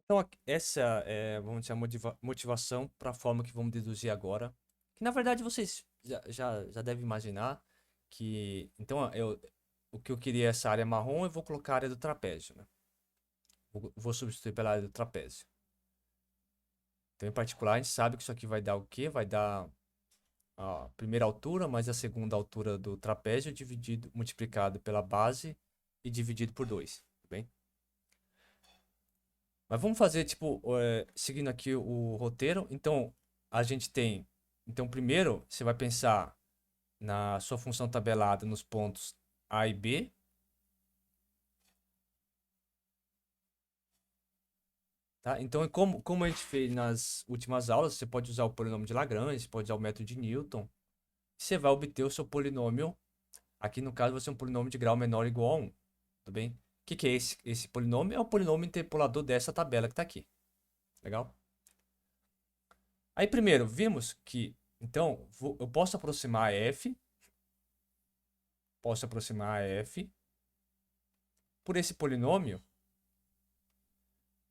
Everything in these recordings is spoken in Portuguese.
Então, essa é, vamos dizer, a motivação para a forma que vamos deduzir agora. Que na verdade vocês já devem imaginar que. Então, o que eu queria é essa área marrom, eu vou colocar a área do trapézio, né? Vou substituir pela área do trapézio. Então, em particular, a gente sabe que isso aqui vai dar o quê? Vai dar a primeira altura mais a segunda altura do trapézio dividido, multiplicado pela base e dividido por 2, tudo bem? Mas vamos fazer, tipo, seguindo aqui o roteiro. Então, a gente tem. Então, primeiro, você vai pensar na sua função tabelada nos pontos A e B. Tá? Então, como a gente fez nas últimas aulas, você pode usar o polinômio de Lagrange, você pode usar o método de Newton. Você vai obter o seu polinômio. Aqui, no caso, vai ser um polinômio de grau menor ou igual a 1. Tudo bem? O que é esse polinômio? É o polinômio interpolador dessa tabela que está aqui. Legal? Aí, primeiro, vimos que, então, eu posso aproximar f, por esse polinômio,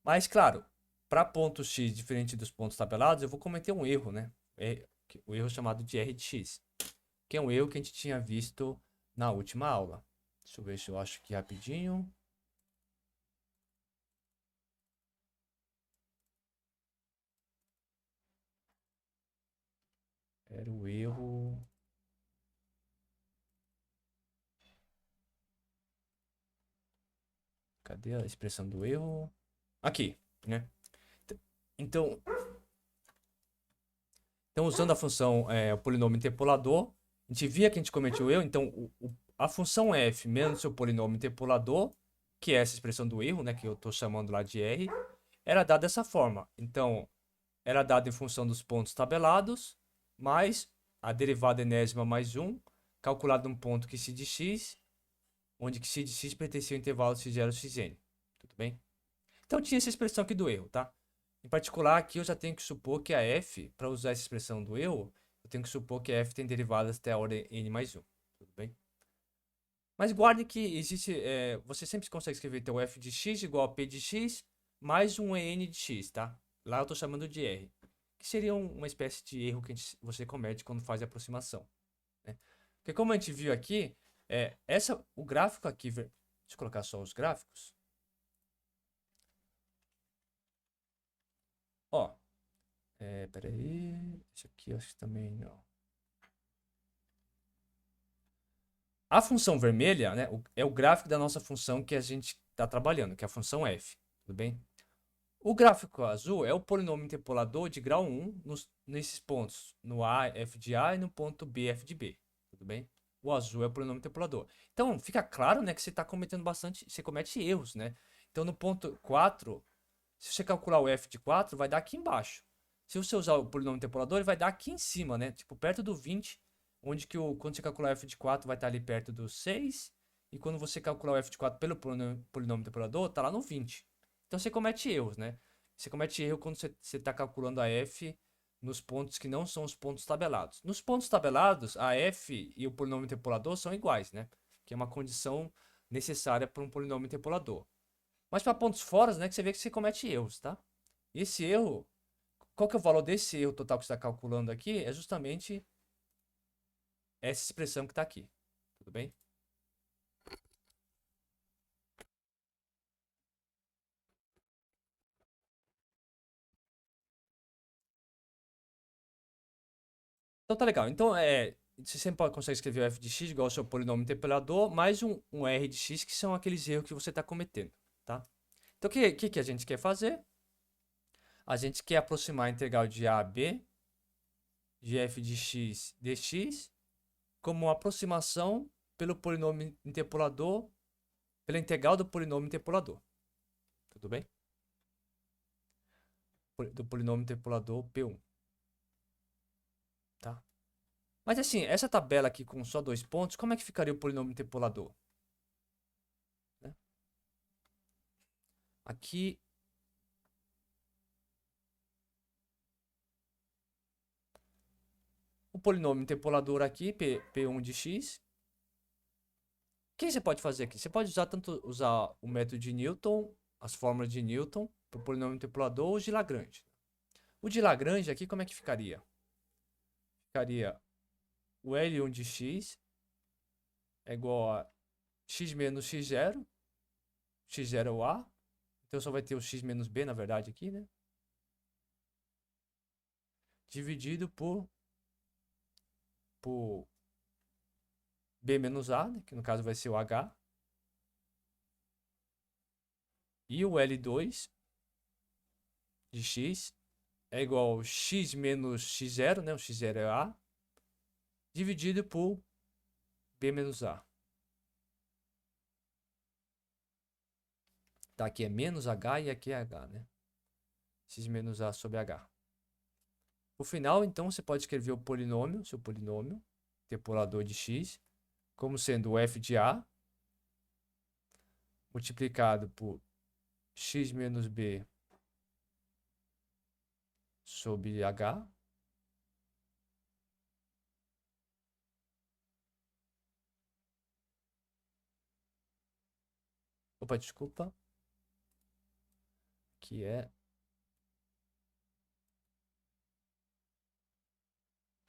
mas, claro, para pontos x diferente dos pontos tabelados, eu vou cometer um erro, né? O erro chamado de r de x, que é um erro que a gente tinha visto na última aula. Deixa eu ver se eu acho aqui rapidinho. Era o erro. Cadê a expressão do erro? Aqui, né? Então, então usando a função o polinômio interpolador, a gente via que a gente cometeu o erro. Então, a função f menos seu polinômio interpolador, que é essa expressão do erro, né, que eu estou chamando lá de r, era dada dessa forma. Então, era dado em função dos pontos tabelados, mais a derivada enésima mais 1, calculado num ponto que x de x, onde que x de x pertencia ao intervalo x0 xn. Tudo bem? Então tinha essa expressão aqui do erro, tá? Em particular, aqui eu já tenho que supor que a f, para usar essa expressão do erro, eu tenho que supor que a f tem derivadas até a ordem n mais 1. Tudo bem? Mas guarde que existe. Você sempre consegue escrever então f de x igual a p de x mais um n de x, tá? Lá eu estou chamando de r. Que seria uma espécie de erro que você comete quando faz a aproximação, né? Porque como a gente viu aqui, o gráfico aqui. Deixa eu colocar só os gráficos. Ó, peraí. Esse aqui eu acho que também não. A função vermelha, né, é o gráfico da nossa função que a gente está trabalhando, que é a função f. Tudo bem? O gráfico azul é o polinômio interpolador de grau 1 nesses pontos, no A, f de A e no ponto B, f de B. Tudo bem? O azul é o polinômio interpolador. Então, fica claro, né, que você está cometendo bastante, você comete erros, né? Então, no ponto 4, se você calcular o f de 4, vai dar aqui embaixo. Se você usar o polinômio interpolador, ele vai dar aqui em cima, né? Tipo, perto do 20, onde que quando você calcular o f de 4, vai estar ali perto do 6. E quando você calcular o f de 4 pelo polinômio interpolador, está lá no 20. Então você comete erros, né? Você comete erro quando você está calculando a f nos pontos que não são os pontos tabelados. Nos pontos tabelados, a f e o polinômio interpolador são iguais, né? Que é uma condição necessária para um polinômio interpolador. Mas para pontos fora, né, que você vê que você comete erros, tá? E esse erro, qual que é o valor desse erro total que você está calculando aqui? É justamente essa expressão que está aqui. Tudo bem? Então tá legal. Então você sempre consegue escrever o f de x igual ao seu polinômio interpolador mais um r de x, que são aqueles erros que você está cometendo, tá? Então o que a gente quer fazer? A gente quer aproximar a integral de a a b de f de x dx como uma aproximação pelo polinômio interpolador, pela integral do polinômio interpolador. Tudo bem? Do polinômio interpolador P1, tá? Mas assim, essa tabela aqui com só 2 pontos, como é que ficaria o polinômio interpolador? Né? Aqui, o polinômio interpolador aqui, P1 de x. O que você pode fazer aqui? Você pode usar tanto usar o método de Newton, as fórmulas de Newton, para o polinômio interpolador ou de Lagrange. O de Lagrange aqui, como é que ficaria? Ficaria o L1 de x é igual a x menos x0. X0 é o A. Então só vai ter o x menos b, na verdade, aqui, né? Dividido por b menos a, né? Que no caso vai ser o h. E o L2 de x é igual ao x menos x0, né? O x0 é a, dividido por b menos a. Tá, aqui é menos h e aqui é h, né? X menos a sobre h. No final, então, você pode escrever o polinômio, seu polinômio, interpolador de x, como sendo o f de a multiplicado por x menos b sobre h. Opa, desculpa. Que é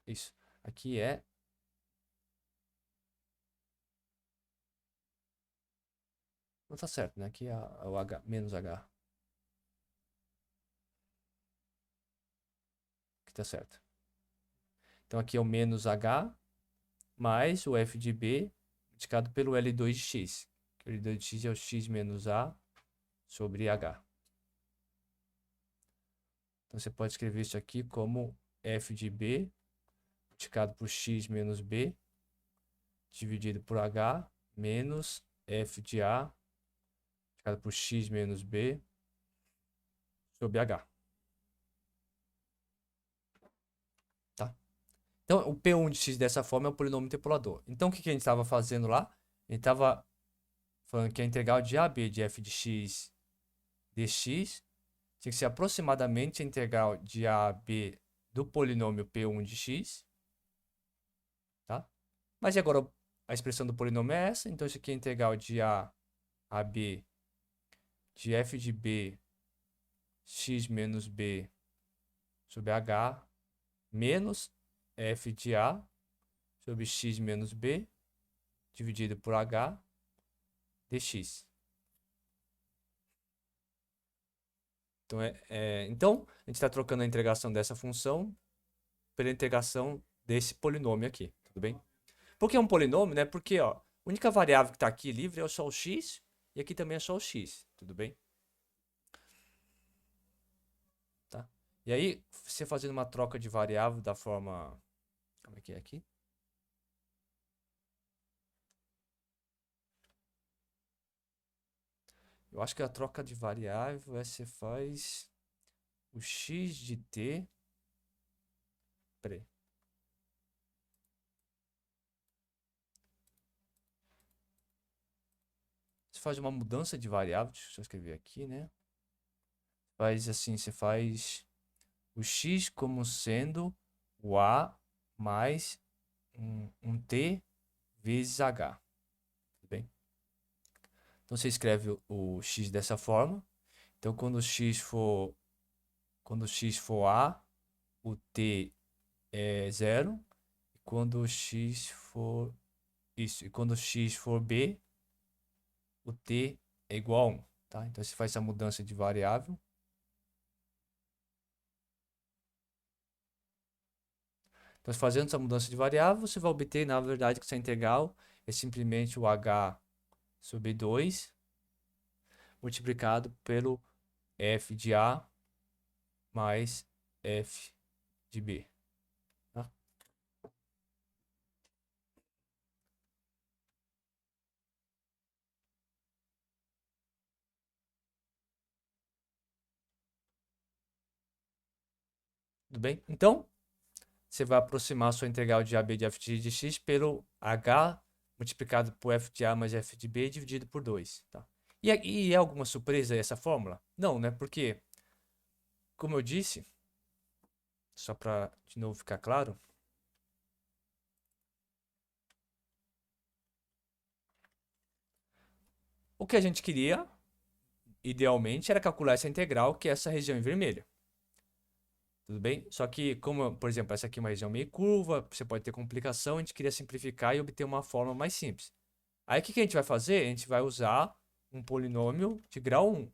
isso. Aqui é não tá certo, né? Aqui é o h menos h. Aqui tá certo. Então aqui é o menos h mais o f de b multiplicado pelo L2 de x. O L2 de x é o x menos a sobre h. Então você pode escrever isso aqui como f de b multiplicado por x menos b dividido por h menos f de a multiplicado por x menos b sobre h. Tá? Então, o P1 de x dessa forma é o polinômio interpolador. Então, o que a gente estava fazendo lá? A gente estava falando que a integral de AB de f de x dx tinha que ser aproximadamente a integral de a a b do polinômio P1 de x. Tá? Mas e agora a expressão do polinômio é essa, então isso aqui é a integral de a a b de f de b x menos b sobre h menos f de a sobre x menos b dividido por h dx. Então, a gente está trocando a integração dessa função pela integração desse polinômio aqui, tudo bem? Por que é um polinômio, né? Porque, ó, a única variável que está aqui livre é só o x, e aqui também é só o x, tudo bem? Tá? E aí, você fazendo uma troca de variável da forma... Como é que é aqui? Eu acho que a troca de variável é você faz o x de t... Peraí. Você faz uma mudança de variável, deixa eu escrever aqui, né? Faz assim, você faz o x como sendo o a mais um t vezes h, tudo bem? Então você escreve o x dessa forma. Então quando o x for a, o t é zero. E quando o x for isso, e quando o x for b, o t é igual a 1, tá? Então você faz essa mudança de variável. Então, fazendo essa mudança de variável, você vai obter, na verdade, que essa integral é simplesmente o h sobre 2 multiplicado pelo f de a mais f de b. Tá? Tudo bem? Então, você vai aproximar a sua integral de AB de f de x pelo h multiplicado por f de a mais f de b dividido por 2. Tá? E é alguma surpresa essa fórmula? Não, né? Porque, como eu disse, só para de novo ficar claro, o que a gente queria idealmente era calcular essa integral, que é essa região em vermelho. Tudo bem? Só que, como, por exemplo, essa aqui é uma região meio curva, você pode ter complicação, a gente queria simplificar e obter uma forma mais simples. Aí, o que que a gente vai fazer? A gente vai usar um polinômio de grau 1.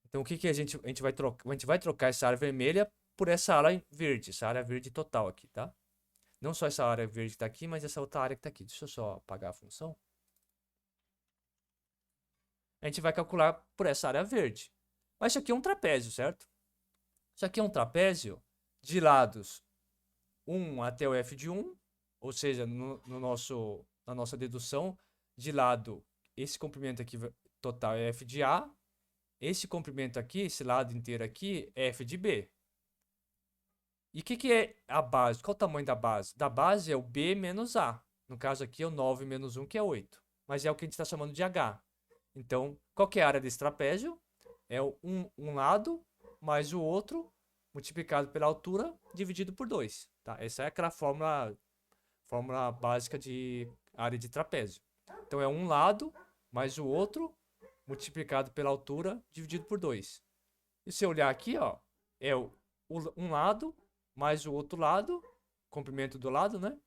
Então, o que que a gente vai trocar? A gente vai trocar essa área vermelha por essa área verde, essa área verde total aqui, tá? Não só essa área verde que está aqui, mas essa outra área que está aqui. Deixa eu só apagar a função. A gente vai calcular por essa área verde. Mas isso aqui é um trapézio, certo? Isso aqui é um trapézio de lados 1 até o f de 1, ou seja, na nossa dedução, de lado, esse comprimento aqui total é f de A, esse comprimento aqui, esse lado inteiro aqui, é f de B. E o que é a base? Qual o tamanho da base? Da base é o B menos A. No caso aqui é o 9 menos 1, que é 8. Mas é o que a gente está chamando de H. Então, qual que é a área desse trapézio? É um lado mais o outro multiplicado pela altura dividido por 2. Tá? Essa é aquela fórmula básica de área de trapézio. Então, é um lado mais o outro multiplicado pela altura dividido por 2. E se eu olhar aqui, ó, é um lado mais o outro lado, comprimento do lado, né?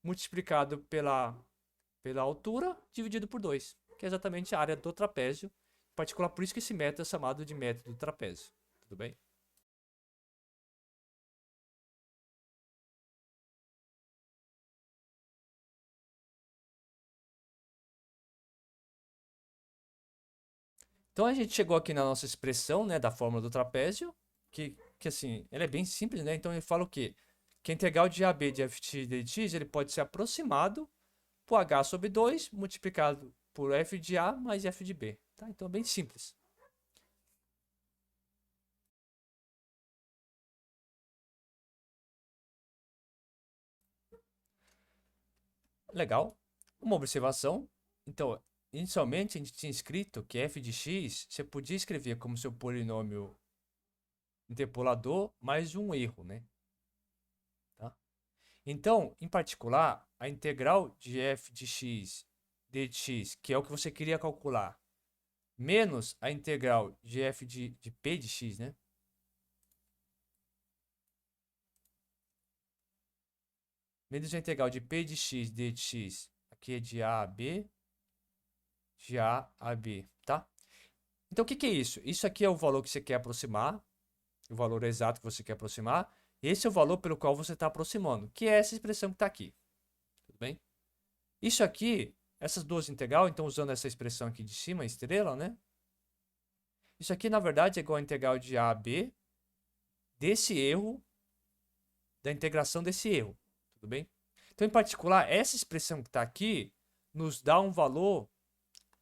Multiplicado pela altura dividido por 2, que é exatamente a área do trapézio. Em particular, por isso que esse método é chamado de método do trapézio. Tudo bem? Então a gente chegou aqui na nossa expressão, né, da fórmula do trapézio, que assim, ela é bem simples, né? Então ele fala o quê? Que a integral de AB de ft dx ele pode ser aproximado por h sobre 2 multiplicado por f de A mais f de B. Tá? Então é bem simples. Legal. Uma observação. Então, inicialmente a gente tinha escrito que f de x você podia escrever como seu polinômio interpolador mais um erro, né? Tá? Então, em particular, a integral de f de x dx, que é o que você queria calcular, menos a integral de f de p de x, né? Menos a integral de p de x dx, aqui é de a a b, de a a b, tá? Então, o que que é isso? Isso aqui é o valor que você quer aproximar, o valor exato que você quer aproximar. Esse é o valor pelo qual você está aproximando, que é essa expressão que está aqui. Tudo bem? Isso aqui, essas duas integral, então usando essa expressão aqui de cima, estrela, né? Isso aqui, na verdade, é igual a integral de a a b desse erro, da integração desse erro. Tudo bem? Então, em particular, essa expressão que está aqui nos dá um valor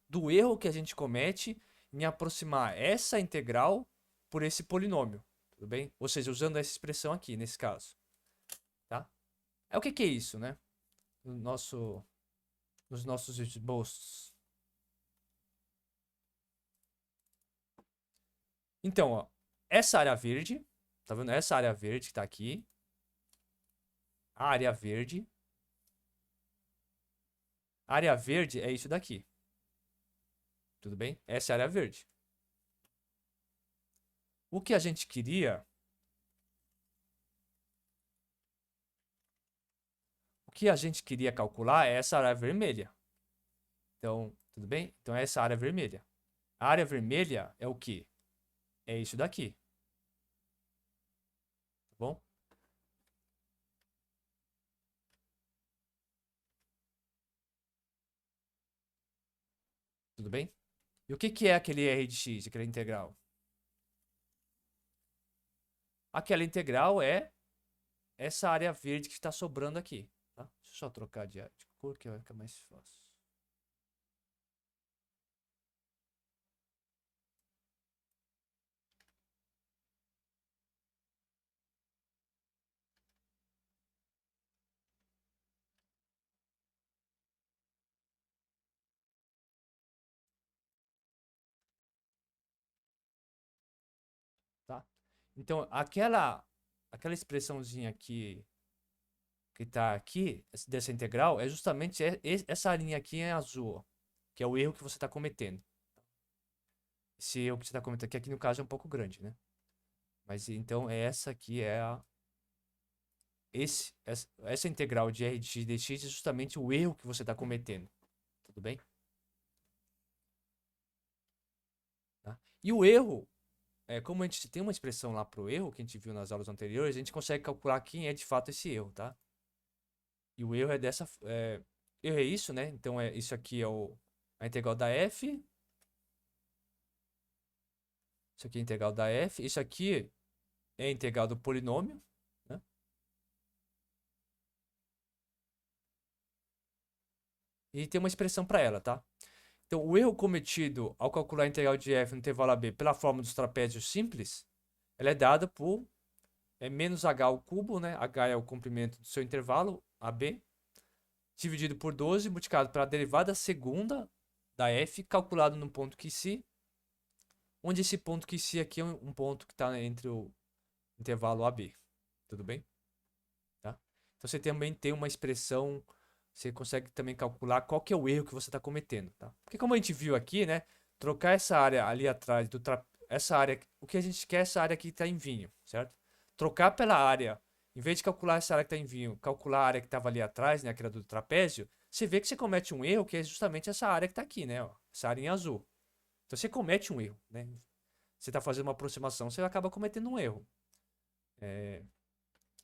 do erro que a gente comete em aproximar essa integral por esse polinômio. Tudo bem? Ou seja, usando essa expressão aqui, nesse caso. Tá? É o que é isso, né? Nos nossos esboços. Então, ó, essa área verde, tá vendo? Essa área verde que está aqui, a área verde. A área verde é isso daqui. Tudo bem? Essa é a área verde. O que a gente queria... O que a gente queria calcular é essa área vermelha. Então, tudo bem? Então, é essa área vermelha. A área vermelha é o quê? É isso daqui. Tá bom? Tudo bem? E o que que é aquele r de x, aquela integral? Aquela integral é essa área verde que está sobrando aqui. Tá? Deixa eu só trocar de cor que vai ficar mais fácil. Tá? Então, aquela expressãozinha aqui que está aqui, dessa integral, é justamente essa linha aqui em azul. Ó. que é o erro que você está cometendo. Esse erro que você está cometendo, que aqui no caso é um pouco grande, né? Mas então essa aqui é essa integral de r de x dx é justamente o erro que você está cometendo. Tudo bem? Tá? E o erro, como a gente tem uma expressão lá para o erro, que a gente viu nas aulas anteriores, a gente consegue calcular quem é de fato esse erro, tá? E o erro é dessa. Erro é isso, né? Então isso aqui é a integral da f. Isso aqui é a integral da f. Isso aqui é a integral do polinômio, né? E tem uma expressão para ela, tá? Então, o erro cometido ao calcular a integral de f no intervalo AB pela forma dos trapézios simples, ela é dada por menos h ao cubo, né? H é o comprimento do seu intervalo, AB, dividido por 12, multiplicado pela derivada segunda da f, calculado no ponto QC, onde esse ponto QC aqui é um ponto que está entre o intervalo AB. Tudo bem? Tá? Então, você também tem uma expressão, você consegue também calcular qual que é o erro que você está cometendo. Tá? Porque como a gente viu aqui, né? Trocar essa área ali atrás essa área, o que a gente quer é essa área que está em vinho, certo? Trocar pela área, em vez de calcular essa área que está em vinho, calcular a área que estava ali atrás, né, que era do trapézio, você vê que você comete um erro que é justamente essa área que está aqui, né, ó, essa área em azul. Então você comete um erro, né? Você está fazendo uma aproximação, você acaba cometendo um erro.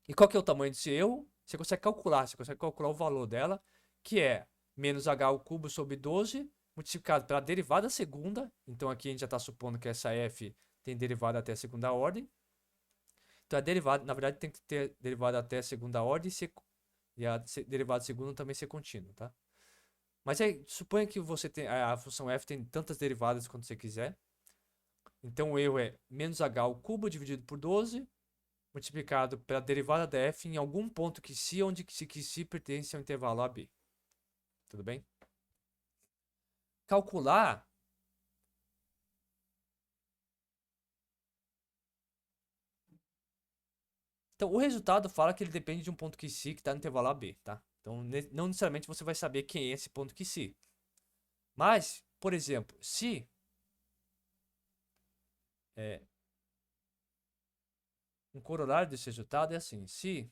E qual que é o tamanho desse erro? Você consegue calcular o valor dela, que é menos h ao cubo sobre 12, multiplicado pela derivada segunda. Então aqui a gente já está supondo que essa f tem derivada até a segunda ordem. Então a derivada, na verdade, tem que ter derivada até a segunda ordem e a derivada segunda também ser contínua, tá? Mas aí, suponha que você tem a função f tem tantas derivadas quanto você quiser. Então o erro é menos h ao cubo dividido por 12, multiplicado pela derivada da f em algum ponto que si, onde que si pertence ao intervalo AB. Tudo bem? Calcular. Então, o resultado fala que ele depende de um ponto que si que está no intervalo AB, tá? Então, não necessariamente você vai saber quem é esse ponto que si. Mas, por exemplo, se um corolário desse resultado é assim, se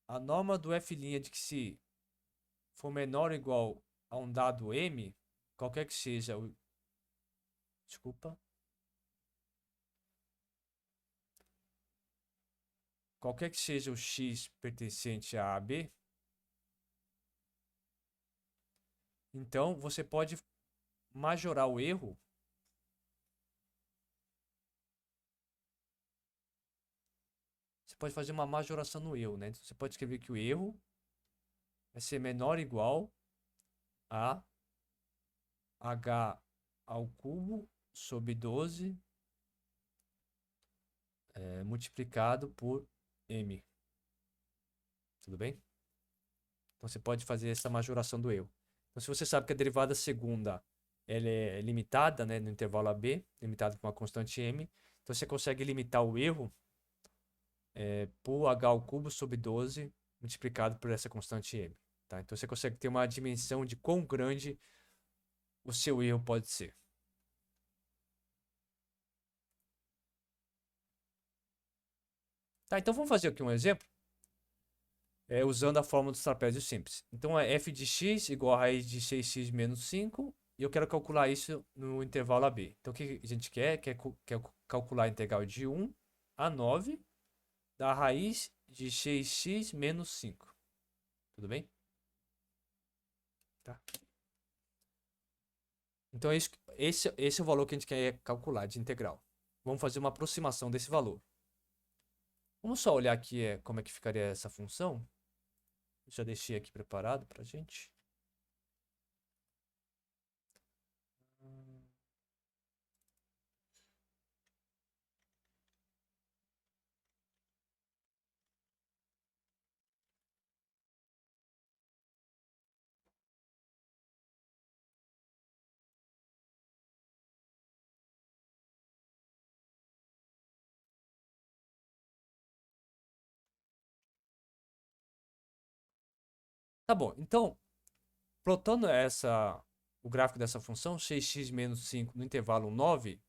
a norma do f' de que si for menor ou igual a um dado m, qualquer que seja o. Desculpa. Qualquer que seja o x pertencente a AB, então você pode majorar o erro. Você pode fazer uma majoração no erro, né? Então, você pode escrever que o erro vai ser menor ou igual a h ao cubo sobre 12 multiplicado por m. Tudo bem? Então você pode fazer essa majoração do erro. Então, se você sabe que a derivada segunda ela é limitada, né, no intervalo AB, limitada com uma constante m, então você consegue limitar o erro por h ao cubo sobre 12 multiplicado por essa constante m. Tá? Então você consegue ter uma dimensão de quão grande o seu erro pode ser. Tá, então vamos fazer aqui um exemplo usando a fórmula dos trapézios simples. Então é f de x igual a raiz de 6x menos 5 e eu quero calcular isso no intervalo AB. Então o que a gente quer calcular a integral de 1 a 9 da raiz de 6x menos 5. Tudo bem? Tá. Então esse é o valor que a gente quer calcular de integral. Vamos fazer uma aproximação desse valor. Vamos só olhar aqui como é que ficaria essa função. Já deixei aqui preparado para a gente. Tá bom, então plotando o gráfico dessa função, 6x menos 5 no intervalo 9,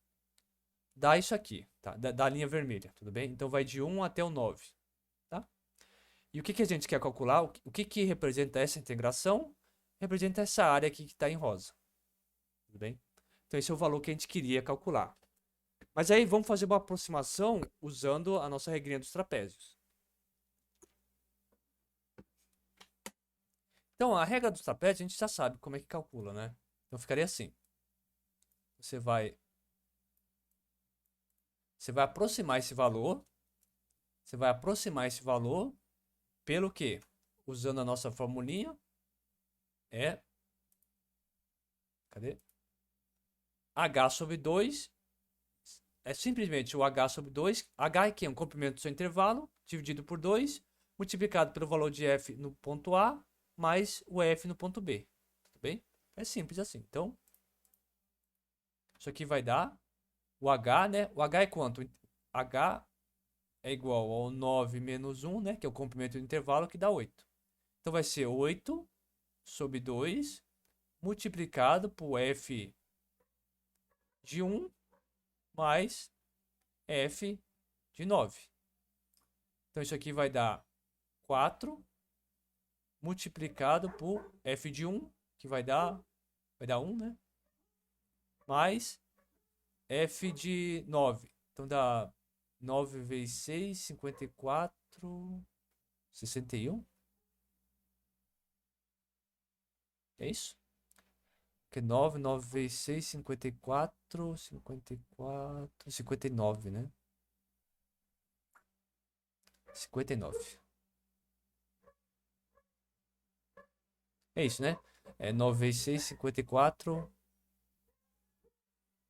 dá isso aqui, tá? Da linha vermelha, tudo bem? Então vai de 1 até o 9, tá? E o que a gente quer calcular? O que representa essa integração? Representa essa área aqui que está em rosa, tudo bem? Então esse é o valor que a gente queria calcular. Mas aí vamos fazer uma aproximação usando a nossa regrinha dos trapézios. Então, a regra dos trapézios a gente já sabe como é que calcula, né? Então ficaria assim. Você vai aproximar esse valor. Você vai aproximar esse valor pelo quê? Usando a nossa formulinha. Cadê? H sobre 2 é simplesmente o H sobre 2. H aqui é um comprimento do seu intervalo, dividido por 2, multiplicado pelo valor de F no ponto A, mais o F no ponto B. Tudo bem? É simples assim. Então, isso aqui vai dar o H, né? O H é quanto? H é igual ao 9 menos 1, né? Que é o comprimento do intervalo, que dá 8. Então, vai ser 8 sobre 2, multiplicado por F de 1, mais F de 9. Então, isso aqui vai dar 4 multiplicado por F de 1, que vai dar 1, né? Mais F de 9. Então dá 9 vezes 6, 54, 61. É isso? Porque 9 vezes 6, 54, 59, né? 59. É isso, né? 9 vezes 6, 54.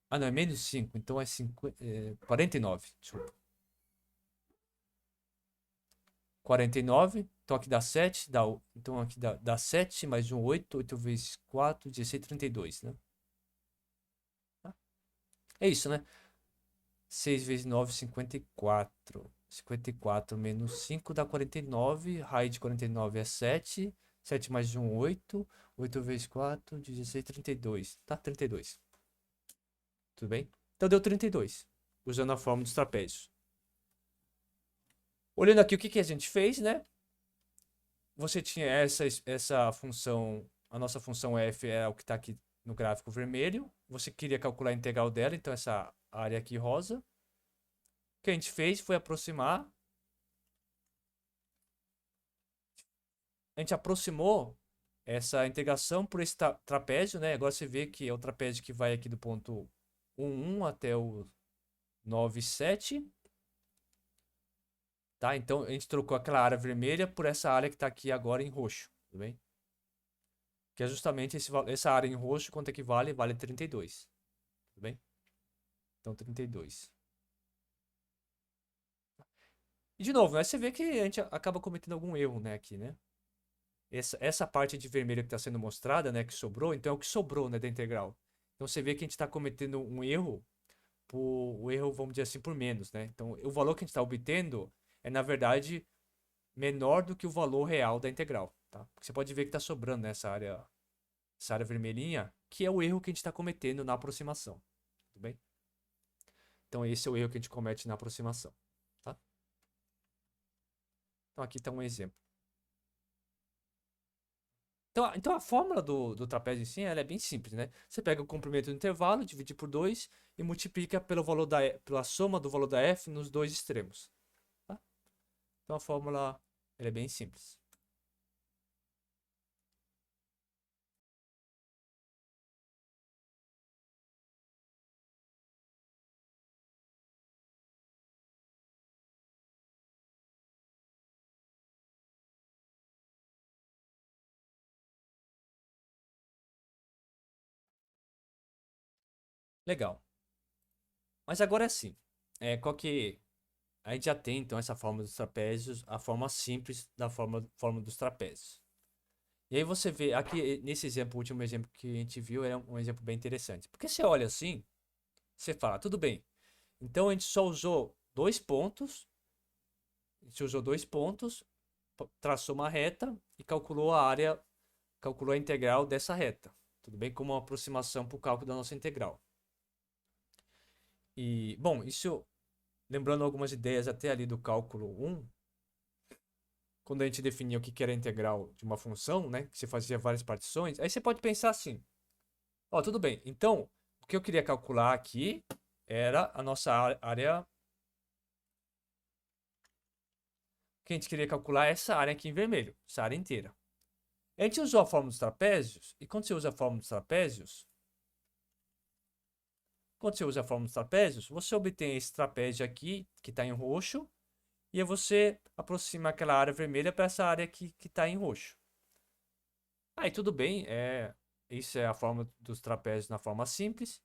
Ah, não, é menos 5. Então é 49. Desculpa. 49. Então aqui dá 7. Então aqui dá 7 mais 1, 8. 8 vezes 4, 16, 32, né? É isso, né? 6 vezes 9, 54. 54 menos 5 dá 49. Raiz de 49 é 7. 7 mais 1, 8. 8 vezes 4, 16, 32. Tá? 32. Tudo bem? Então deu 32. Usando a fórmula dos trapézios. Olhando aqui o que a gente fez, né? Você tinha essa função, a nossa função f é o que está aqui no gráfico vermelho. Você queria calcular a integral dela, então essa área aqui rosa. O que a gente fez foi aproximar. A gente aproximou essa integração por esse trapézio, né? Agora você vê que é o trapézio que vai aqui do ponto 1, 1 até o 9, 7. Tá? Então a gente trocou aquela área vermelha por essa área que está aqui agora em roxo, tudo bem? Que é justamente essa área em roxo, quanto equivale? Vale 32, tudo bem? Então 32. E de novo, né, você vê que a gente acaba cometendo algum erro, né, aqui, né? Essa parte de vermelho que está sendo mostrada, né, que sobrou, então é o que sobrou, né, da integral. Então você vê que a gente está cometendo um erro, vamos dizer assim, por menos, né? Então o valor que a gente está obtendo é, na verdade, menor do que o valor real da integral, tá? Porque você pode ver que está sobrando nessa área vermelhinha, que é o erro que a gente está cometendo na aproximação, tudo bem? Então esse é o erro que a gente comete na aproximação, tá? Então aqui está um exemplo. Então a fórmula do trapézio em si, ela é bem simples, né? Você pega o comprimento do intervalo, divide por 2 e multiplica pela soma do valor da f nos dois extremos, tá? Então a fórmula ela é bem simples. Legal. Mas agora é assim, qual que a gente já tem então essa forma dos trapézios, a forma simples da forma dos trapézios. E aí você vê aqui nesse exemplo, o último exemplo que a gente viu é um exemplo bem interessante. Porque você olha assim, você fala, tudo bem. Então a gente só usou dois pontos, traçou uma reta e calculou a área calculou a integral dessa reta. Tudo bem? Como uma aproximação para o cálculo da nossa integral. E, bom, isso lembrando algumas ideias até ali do cálculo 1, quando a gente definia o que era a integral de uma função, né, que você fazia várias partições, aí você pode pensar assim, ó, tudo bem, então, o que eu queria calcular aqui era a nossa área, o que a gente queria calcular é essa área aqui em vermelho, essa área inteira. A gente usou a fórmula dos trapézios, e quando você usa a fórmula dos trapézios, você obtém esse trapézio aqui, que está em roxo, e aí você aproxima aquela área vermelha para essa área aqui que está em roxo. Aí tudo bem, isso é a forma dos trapézios na forma simples.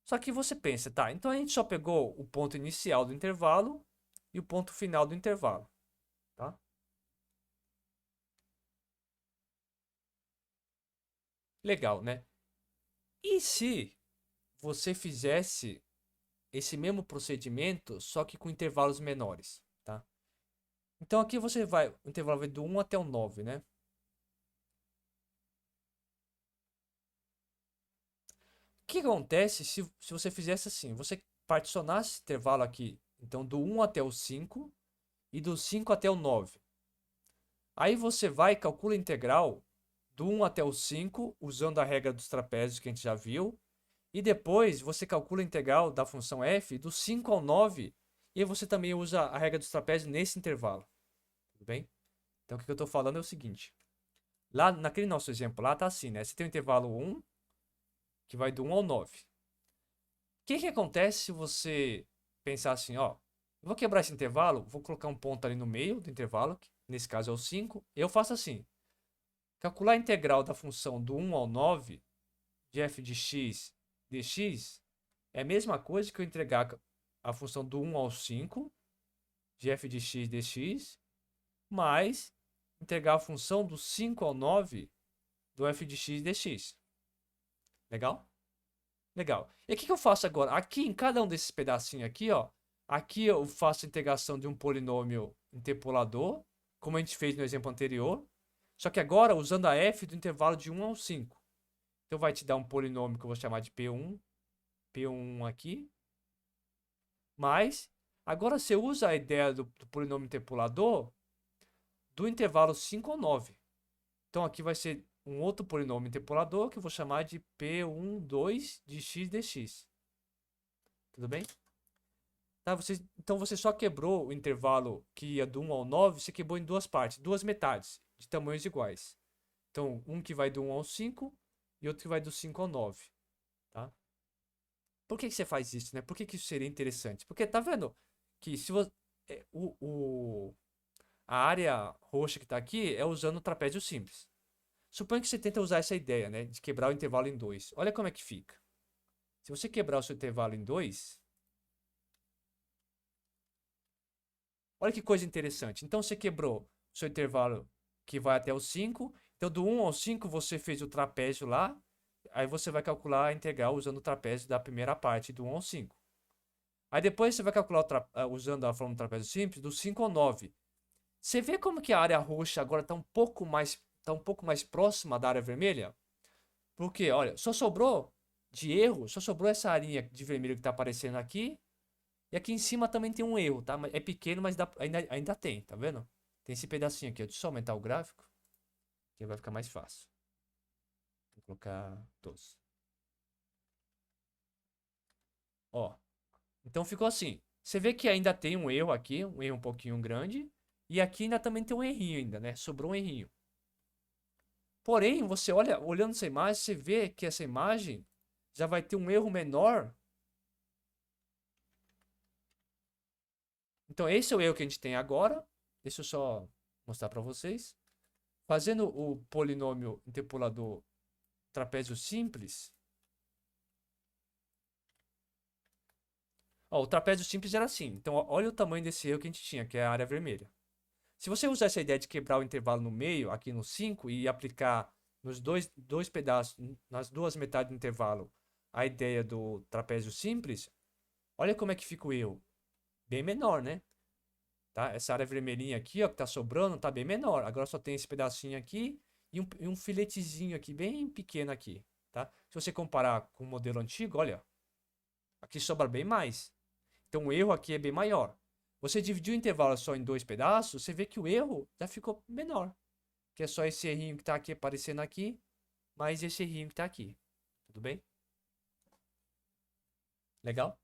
Só que você pensa, tá, então a gente só pegou o ponto inicial do intervalo e o ponto final do intervalo, tá? Legal, né? E se você fizesse esse mesmo procedimento, só que com intervalos menores, tá? Então aqui você vai, o intervalo vai do 1 até o 9, né? O que acontece se você fizesse assim? Você particionasse esse intervalo aqui, então do 1 até o 5 e do 5 até o 9. Aí você vai e calcula a integral do 1 até o 5, usando a regra dos trapézios que a gente já viu. E depois você calcula a integral da função f do 5 ao 9. E aí você também usa a regra dos trapézios nesse intervalo. Tudo bem? Então o que eu estou falando é o seguinte. Lá naquele nosso exemplo lá tá assim, né? Você tem o intervalo 1, que vai do 1 ao 9. O que acontece se você pensar assim, ó, eu vou quebrar esse intervalo, vou colocar um ponto ali no meio do intervalo, que nesse caso é o 5, eu faço assim, calcular a integral da função do 1 ao 9 de f de x dx é a mesma coisa que eu entregar a função do 1 ao 5 de f de x dx mais integrar a função do 5 ao 9 do f de x dx. Legal? Legal. E o que eu faço agora? Aqui em cada um desses pedacinhos aqui, ó, aqui eu faço a integração de um polinômio interpolador, como a gente fez no exemplo anterior, só que agora usando a f do intervalo de 1 ao 5. Então vai te dar um polinômio que eu vou chamar de P1 aqui, mas agora você usa a ideia do polinômio interpolador do intervalo 5 ao 9. Então aqui vai ser um outro polinômio interpolador que eu vou chamar de P12 de x dx. Tudo bem? Tá, então você só quebrou o intervalo que ia do 1 ao 9, você quebrou em duas partes, duas metades, de tamanhos iguais. Então, um que vai do 1 ao 5 e outro que vai do 5 ao 9. Tá? Por que você faz isso, né? Por que isso seria interessante? Porque tá vendo que se você, a área roxa que está aqui é usando o trapézio simples. Suponha que você tenta usar essa ideia, né, de quebrar o intervalo em dois. Olha como é que fica. Se você quebrar o seu intervalo em dois, olha que coisa interessante. Então você quebrou o seu intervalo que vai até o 5. Então do 1 ao 5 você fez o trapézio lá. Aí você vai calcular a integral usando o trapézio da primeira parte do 1 ao 5. Aí depois você vai calcular usando a fórmula do trapézio simples do 5 ao 9. Você vê como que a área roxa agora está um pouco mais próxima da área vermelha? Porque, olha, só sobrou de erro, só sobrou essa arinha de vermelho que está aparecendo aqui. E aqui em cima também tem um erro, tá? É pequeno, mas ainda tem, tá vendo? Tem esse pedacinho aqui. Deixa eu só aumentar o gráfico, que vai ficar mais fácil. Vou colocar 12. Ó, então ficou assim. Você vê que ainda tem um erro aqui, um erro um pouquinho grande. E aqui ainda também tem um errinho ainda, né? Sobrou um errinho. Porém, você olha, olhando essa imagem, você vê que essa imagem já vai ter um erro menor. Então, esse é o erro que a gente tem agora. Deixa eu só mostrar para vocês. Fazendo o polinômio interpolador trapézio simples. Ó, o trapézio simples era assim. Então, ó, olha o tamanho desse erro que a gente tinha, que é a área vermelha. Se você usar essa ideia de quebrar o intervalo no meio, aqui no 5, e aplicar nos dois pedaços, nas duas metades do intervalo, a ideia do trapézio simples, olha como é que fica o erro. Bem menor, né? Tá? Essa área vermelhinha aqui, ó, que tá sobrando, tá bem menor. Agora só tem esse pedacinho aqui e um filetezinho aqui, bem pequeno aqui, tá? Se você comparar com o modelo antigo, olha, aqui sobra bem mais. Então o erro aqui é bem maior. Você dividiu o intervalo só em dois pedaços, você vê que o erro já ficou menor. Que é só esse errinho que está aqui aparecendo aqui, mais esse errinho que está aqui. Tudo bem? Legal?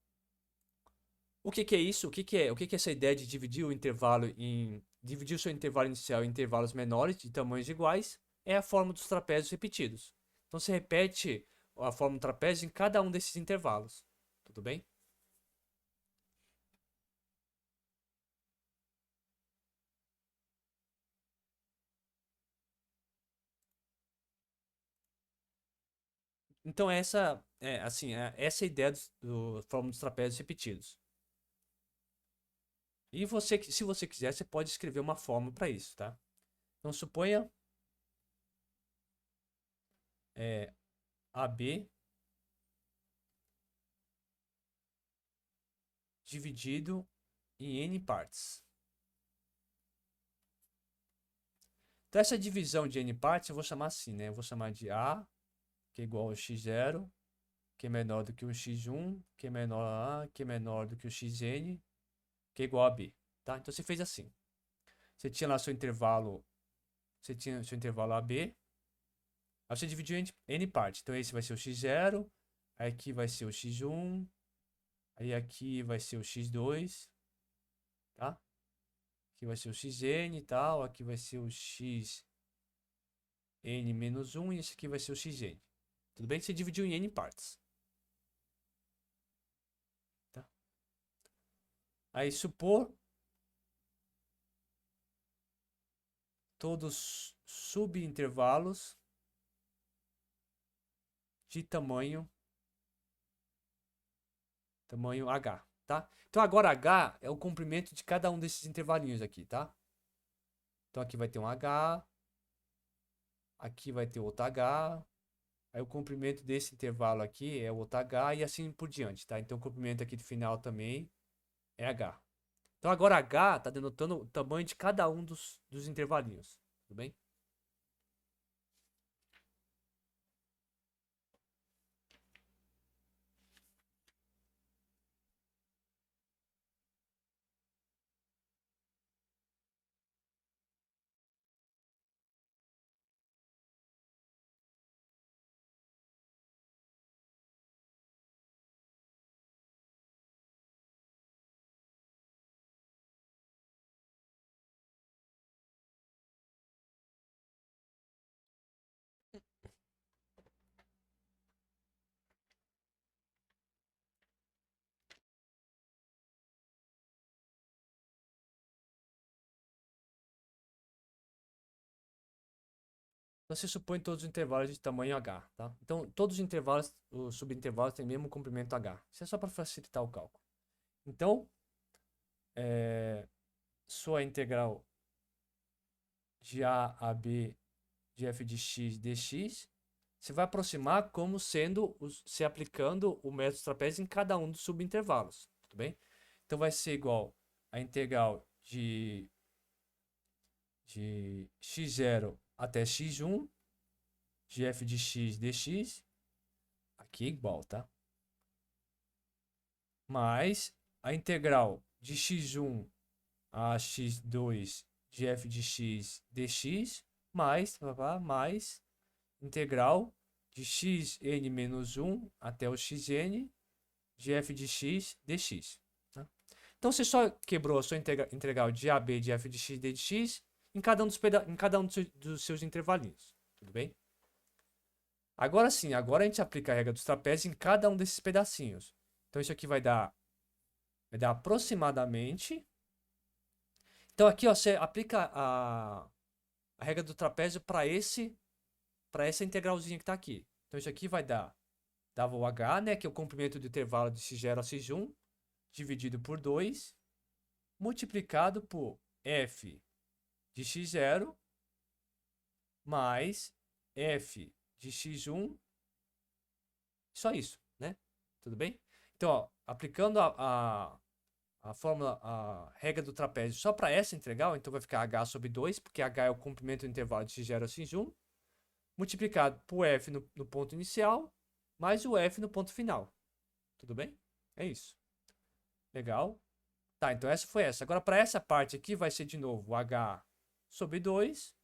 O que que é isso? O que que é essa ideia de dividir o intervalo em dividir o seu intervalo inicial em intervalos menores de tamanhos iguais? É a forma dos trapézios repetidos. Então você repete a forma do trapézio em cada um desses intervalos. Tudo bem? Então essa é assim, essa é a ideia do forma dos trapézios repetidos. E você, se você quiser, você pode escrever uma fórmula para isso, tá? Então suponha AB dividido em n partes. Então essa divisão de n partes eu vou chamar assim, né? Eu vou chamar de A, que é igual a x0, que é menor do que o x1, que é menor a A, que é menor do que o xn, que é igual a B, tá? Então você fez assim. Você tinha lá seu intervalo, você tinha seu intervalo AB, aí você dividiu em n partes. Então esse vai ser o x0, aí aqui vai ser o x1, aí aqui vai ser o x2, tá? Aqui vai ser o xn e tal, aqui vai ser o xn menos 1 e esse aqui vai ser o xn. Tudo bem? Você dividiu em n partes. Tá? Aí supor todos subintervalos de tamanho h, tá? Então agora h é o comprimento de cada um desses intervalinhos aqui, tá? Então aqui vai ter um h, aqui vai ter outro h, aí o comprimento desse intervalo aqui é outro h e assim por diante, tá? Então o comprimento aqui do final também é h. Então agora h está denotando o tamanho de cada um dos intervalinhos, tudo bem? Então você supõe todos os intervalos de tamanho h, tá? Então todos os intervalos, os subintervalos têm o mesmo comprimento h. Isso é só para facilitar o cálculo. Então, sua integral de a a b de f de x dx, você vai aproximar como sendo, se aplicando o método trapézio em cada um dos subintervalos, tudo bem? Então vai ser igual a integral de x0 até x1 de f de x dx, aqui é igual, tá? Mais a integral de x1 a x2 de f de x dx, mais integral de xn menos 1 até o xn de f de x dx. Tá? Então você só quebrou a sua integral de AB de f de x dx em cada um dos seus intervalinhos. Tudo bem? Agora sim, agora a gente aplica a regra dos trapézios em cada um desses pedacinhos. Então isso aqui vai dar aproximadamente. Então aqui ó, você aplica a regra do trapézio para essa integralzinha que está aqui. Então isso aqui vai dava o h, né, que é o comprimento do intervalo de x0 a x1, dividido por 2, multiplicado por f de x0 mais f de x1, só isso, né? Tudo bem? Então, ó, aplicando a fórmula, a regra do trapézio só para essa integral, então vai ficar h sobre 2, porque h é o comprimento do intervalo de x0 a x1, multiplicado por f no ponto inicial, mais o f no ponto final. Tudo bem? É isso. Legal? Tá, então essa foi essa. Agora, para essa parte aqui, vai ser de novo h sobre 2,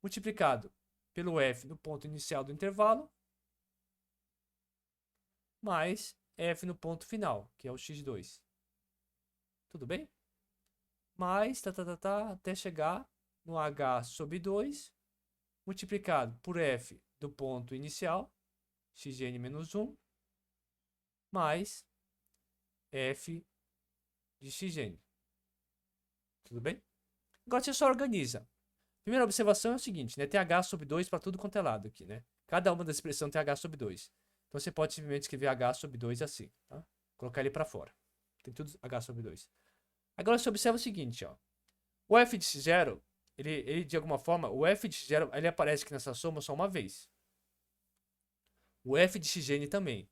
multiplicado pelo f no ponto inicial do intervalo, mais f no ponto final, que é o x2. Tudo bem? Mais, até chegar no h sobre 2, multiplicado por f do ponto inicial, xn menos 1, mais f de xn. Tudo bem? Agora você só organiza. Primeira observação é o seguinte, né? Tem h sobre 2 para tudo quanto é lado aqui, né? Cada uma das expressões tem h sobre 2. Então você pode simplesmente escrever h sobre 2 assim, tá? Colocar ele para fora. Tem tudo h sobre 2. Agora você observa o seguinte, ó. O f de x0, ele de alguma forma, o f de x0, ele aparece aqui nessa soma só uma vez. O f de xn também.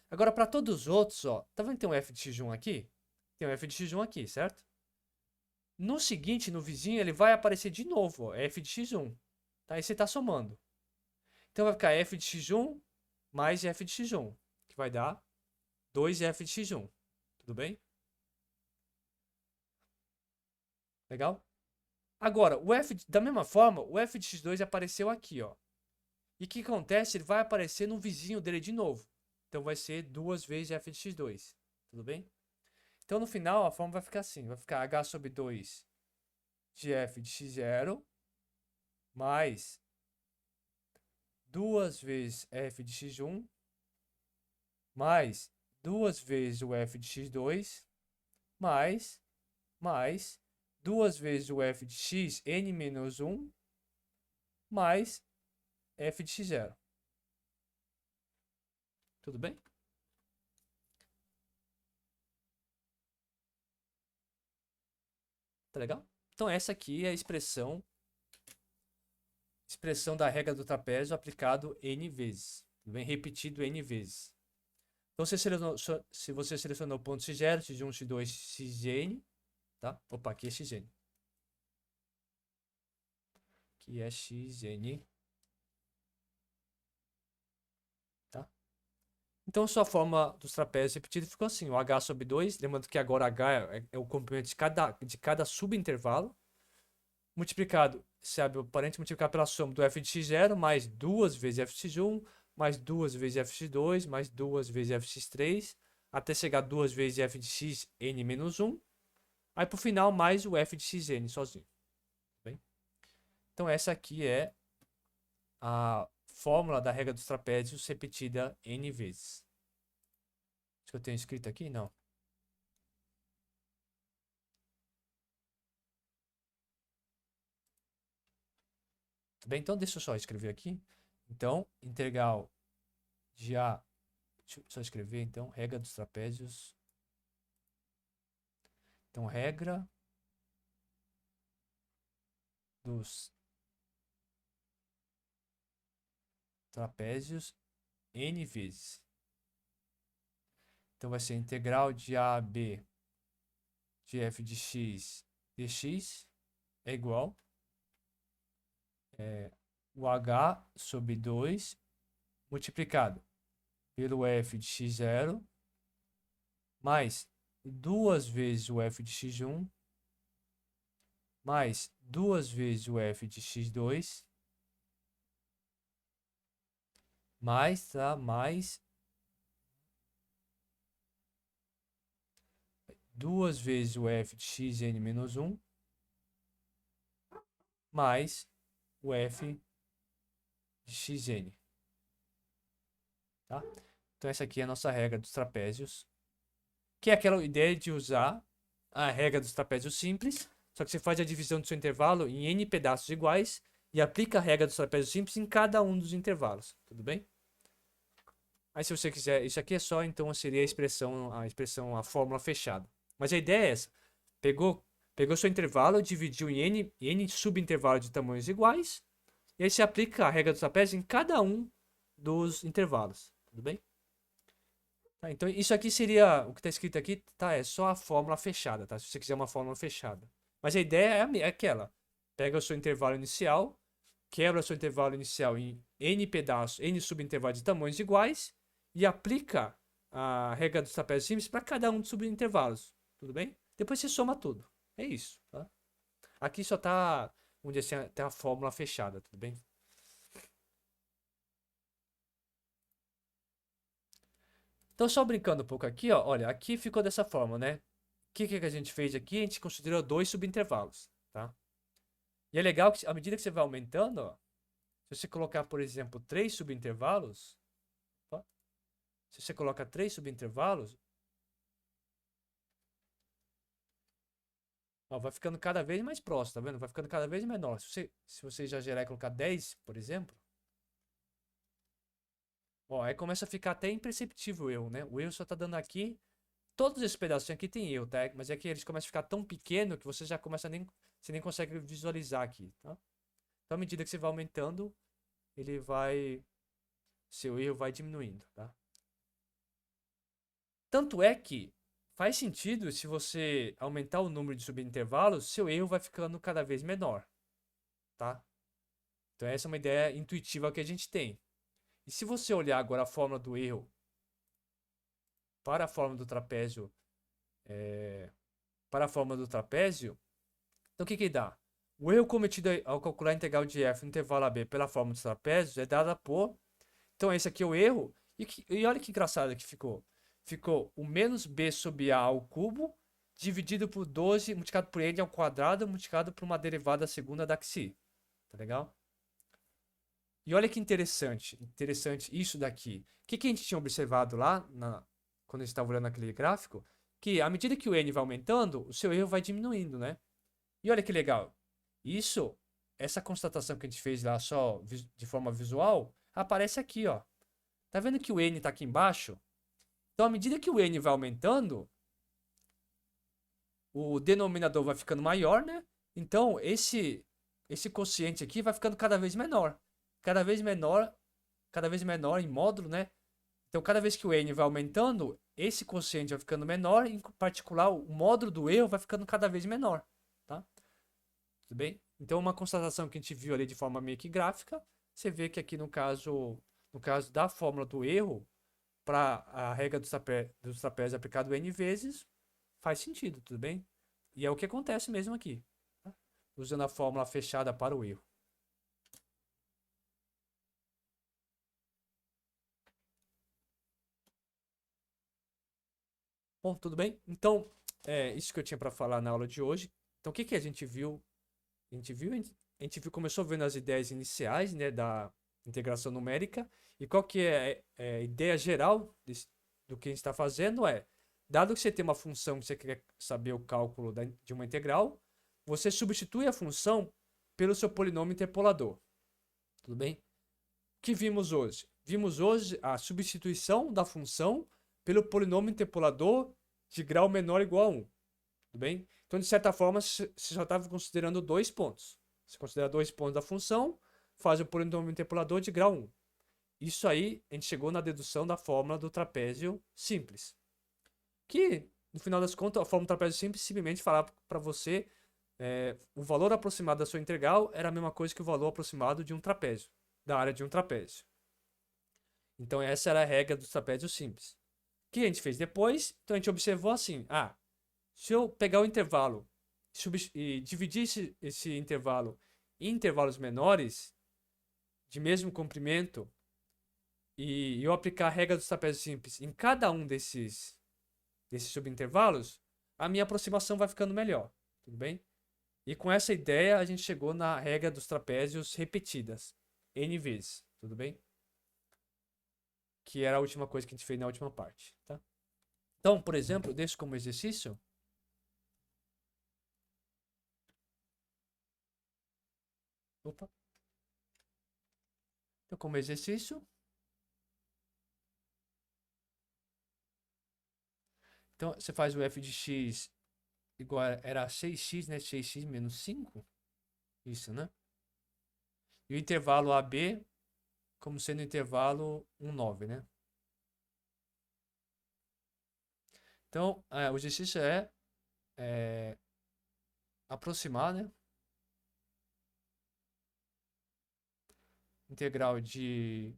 Agora, para todos os outros, ó, tá vendo que tem um f de x1 aqui? Tem um f de x1 aqui, certo? No seguinte, no vizinho, ele vai aparecer de novo, ó, f de x1. Tá? Aí você está somando. Então vai ficar f de x1 mais f de x1, que vai dar 2f de x1. Tudo bem? Legal? Agora, da mesma forma, o f de x2 apareceu aqui, ó. E o que acontece? Ele vai aparecer no vizinho dele de novo. Então vai ser 2 vezes f de x2. Tudo bem? Então no final a forma vai ficar assim. Vai ficar h sobre 2 de f de x0 mais 2 vezes f de x1 mais 2 vezes o f de x2 mais 2 vezes o f de x n menos 1 mais f de x0. Tudo bem? Tá legal? Então essa aqui é a expressão da regra do trapézio aplicado n vezes. Tudo bem? Repetido n vezes. Então se você selecionou o ponto x0, x1, x2, xn, tá? Opa, aqui é xn. Aqui é xn. Tá? Então sua forma dos trapézios repetidos ficou assim, o h sobre 2, lembrando que agora h é o comprimento de cada subintervalo, multiplicado, sabe, o parente multiplicado pela soma do f de x0 mais 2 vezes f de x1, mais 2 vezes f de x2, mais 2 vezes f de x3, até chegar 2 vezes f de x n menos 1, aí por final mais o f de xn sozinho. Bem? Então essa aqui é a fórmula da regra dos trapézios repetida n vezes. Acho que eu tenho escrito aqui? Não. Tudo bem? Então deixa eu só escrever aqui. Então, integral de A. Deixa eu só escrever, então, regra dos trapézios. Então, regra dos trapézios n vezes. Então, vai ser integral de A a B de f de x dx é igual o h sobre 2 multiplicado pelo f de x0 mais 2 vezes o f de x1 mais 2 vezes o f de x2 mais 2 vezes o f de xn menos 1 mais o f de xn. Tá? Então essa aqui é a nossa regra dos trapézios, que é aquela ideia de usar a regra dos trapézios simples, só que você faz a divisão do seu intervalo em n pedaços iguais e aplica a regra dos trapézios simples em cada um dos intervalos. Tudo bem? Aí se você quiser, isso aqui é só, então seria a fórmula fechada. Mas a ideia é essa. Pegou seu intervalo, dividiu em n subintervalos de tamanhos iguais, e aí você aplica a regra dos trapézios em cada um dos intervalos. Tudo bem? Tá, então isso aqui seria, o que está escrito aqui, tá, é só a fórmula fechada, tá? Se você quiser uma fórmula fechada. Mas a ideia é aquela. Pega o seu intervalo inicial, quebra seu intervalo inicial em n pedaços, n subintervalos de tamanhos iguais e aplica a regra dos trapézios simples para cada um dos subintervalos, tudo bem? Depois você soma tudo. É isso, tá? Aqui só tá onde tem a fórmula fechada, tudo bem? Então, só brincando um pouco aqui, ó, olha, aqui ficou dessa forma, né? O que a gente fez aqui? A gente considerou dois subintervalos, tá? E é legal que à medida que você vai aumentando, ó, se você colocar, por exemplo, três subintervalos, ó, se você coloca três subintervalos, ó, vai ficando cada vez mais próximo, tá vendo? Vai ficando cada vez menor. Se você exagerar e colocar 10, por exemplo, ó, aí começa a ficar até imperceptível o erro, né? O erro só tá dando aqui. Todos esses pedacinhos aqui tem erro, tá? Mas é que eles começam a ficar tão pequeno que você já começa a nem. Você nem consegue visualizar aqui, tá? Então, à medida que você vai aumentando, ele vai. Seu erro vai diminuindo, tá? Tanto é que faz sentido se você aumentar o número de subintervalos, seu erro vai ficando cada vez menor, tá? Então, essa é uma ideia intuitiva que a gente tem. E se você olhar agora a fórmula do erro para a fórmula do trapézio, para a fórmula do trapézio, então o que dá? O erro cometido ao calcular a integral de f no intervalo AB pela fórmula dos trapézios é dada por. Então, esse aqui é o erro. E olha que engraçado que ficou. Ficou o menos b sobre a ao cubo dividido por 12 multiplicado por n ao quadrado multiplicado por uma derivada segunda da xi. Tá legal? E olha que interessante isso daqui. O que a gente tinha observado lá, quando a gente estava olhando aquele gráfico? Que à medida que o n vai aumentando, o seu erro vai diminuindo, né? E olha que legal. Essa constatação que a gente fez lá só de forma visual, aparece aqui, ó. Tá vendo que o n está aqui embaixo? Então, à medida que o n vai aumentando, o denominador vai ficando maior, né? Então, esse quociente aqui vai ficando cada vez menor. Cada vez menor em módulo, né? Então, cada vez que o n vai aumentando, esse quociente vai ficando menor, em particular, o módulo do erro vai ficando cada vez menor, tá? Tudo bem? Então, uma constatação que a gente viu ali de forma meio que gráfica, você vê que aqui no caso da fórmula do erro, para a regra dos trapézios aplicado n vezes, faz sentido, tudo bem? E é o que acontece mesmo aqui, tá? Usando a fórmula fechada para o erro. Bom, tudo bem? Então, é isso que eu tinha para falar na aula de hoje. Então, o que a gente viu? A gente viu, começou vendo as ideias iniciais, né, da integração numérica. E qual que é a ideia geral do que a gente está fazendo dado que você tem uma função que você quer saber o cálculo de uma integral, você substitui a função pelo seu polinômio interpolador. Tudo bem? O que vimos hoje? Vimos hoje a substituição da função pelo polinômio interpolador de grau menor ou igual a 1. Tudo bem? Então, de certa forma, você só estava considerando dois pontos. Você considera dois pontos da função, faz o polinômio interpolador de grau 1. Isso aí, a gente chegou na dedução da fórmula do trapézio simples. Que, no final das contas, a fórmula do trapézio simples simplesmente falava para você o valor aproximado da sua integral era a mesma coisa que o valor aproximado de um trapézio, da área de um trapézio. Então, essa era a regra do trapézio simples. O que a gente fez depois? Então, a gente observou assim, se eu pegar o intervalo e dividir esse intervalo em intervalos menores, de mesmo comprimento, e eu aplicar a regra dos trapézios simples em cada um desses subintervalos, a minha aproximação vai ficando melhor, tudo bem? E com essa ideia, a gente chegou na regra dos trapézios repetidas, n vezes, tudo bem? Que era a última coisa que a gente fez na última parte, tá? Então, por exemplo, eu deixo como exercício. Opa. Então, como exercício. Então, você faz o f de x igual era 6x, né? 6x menos 5. Isso, né? E o intervalo AB como sendo o intervalo 1, 9, né? Então, o exercício é aproximar, né? integral de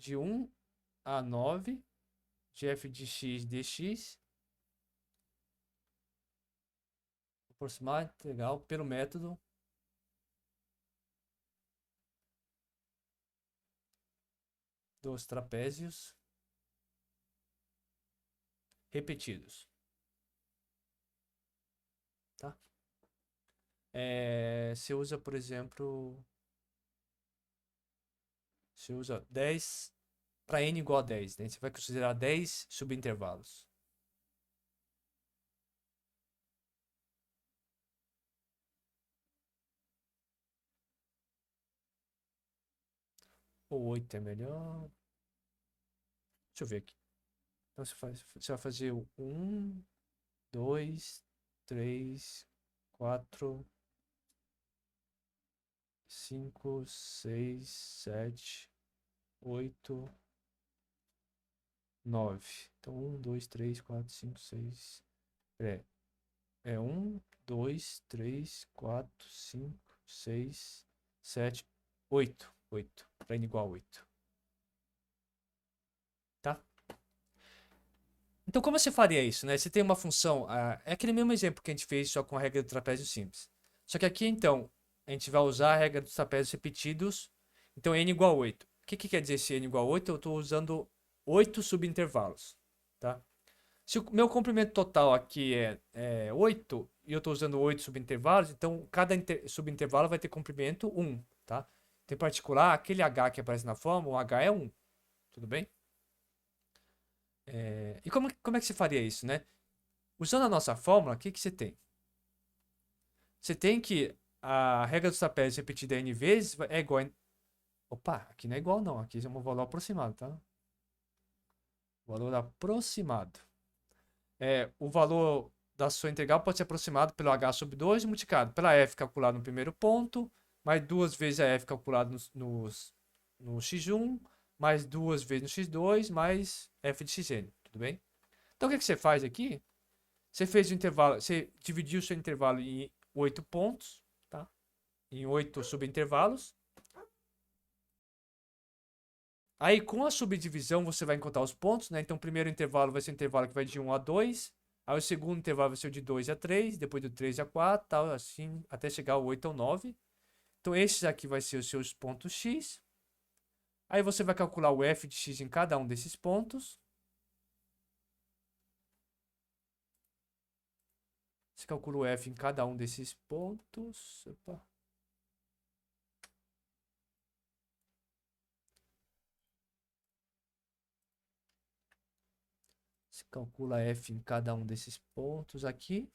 1 a 9 de f de x dx, aproximar a integral pelo método dos trapézios repetidos. Tá? Você usa, por exemplo, você usa 10 para n igual a 10, né? Você vai considerar 10 subintervalos. Ou 8 é melhor. Deixa eu ver aqui. Então você vai fazer o 1, 2, 3, 4, 5, 6, 7, 8, 9. Então 1, 2, 3, 4, 5, 6. É 1, 2, 3, 4, 5, 6, 7, 8. 8. Para n igual a 8. Tá? Então, como você faria isso, né? Você tem uma função, é aquele mesmo exemplo que a gente fez só com a regra do trapézio simples. Só que aqui, então, a gente vai usar a regra dos trapézios repetidos. Então, n igual a 8. O que quer dizer esse n igual a 8? Eu estou usando 8 subintervalos, tá? Se o meu comprimento total aqui é 8, e eu estou usando 8 subintervalos, então cada subintervalo vai ter comprimento 1, tá? Então, em particular, aquele h que aparece na fórmula, o h é 1, tudo bem? E como é que você faria isso, né? Usando a nossa fórmula, o que você tem? Você tem que a regra dos trapézios repetida n vezes é igual a... Opa, aqui não é igual não, aqui é um valor aproximado, tá? Valor aproximado. O valor da sua integral pode ser aproximado pelo h sobre 2 multiplicado pela f calculada no primeiro ponto, mais 2 vezes a f calculada no x1, mais 2 vezes no x2, mais f de xn, tudo bem? Então o que você faz aqui? Você fez o intervalo, você dividiu o seu intervalo em 8 pontos, tá? Em 8 subintervalos. Aí com a subdivisão você vai encontrar os pontos, né? Então o primeiro intervalo vai ser o intervalo que vai de 1 a 2. Aí o segundo intervalo vai ser o de 2 a 3, depois do 3 a 4, tal, assim, até chegar ao 8 ao 9. Então esses aqui vai ser os seus pontos x. Aí você vai calcular o f de x em cada um desses pontos. Você calcula o f em cada um desses pontos. Opa. Você calcula f em cada um desses pontos aqui,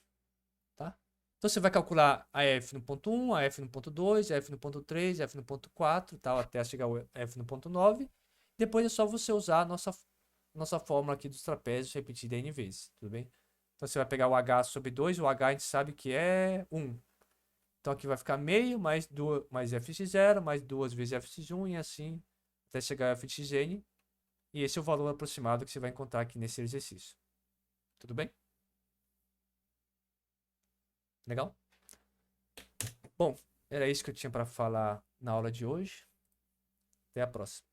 tá? Então você vai calcular a f no ponto 1, a f no ponto 2, a f no ponto 3, a f no ponto 4, tal, até chegar ao f no ponto 9. Depois é só você usar a nossa fórmula aqui dos trapézios repetida n vezes, tudo bem? Então você vai pegar o h sobre 2, o h a gente sabe que é 1. Então aqui vai ficar meio mais fx0, mais 2 vezes fx1 e assim até chegar a fxn. E esse é o valor aproximado que você vai encontrar aqui nesse exercício. Tudo bem? Legal? Bom, era isso que eu tinha para falar na aula de hoje. Até a próxima.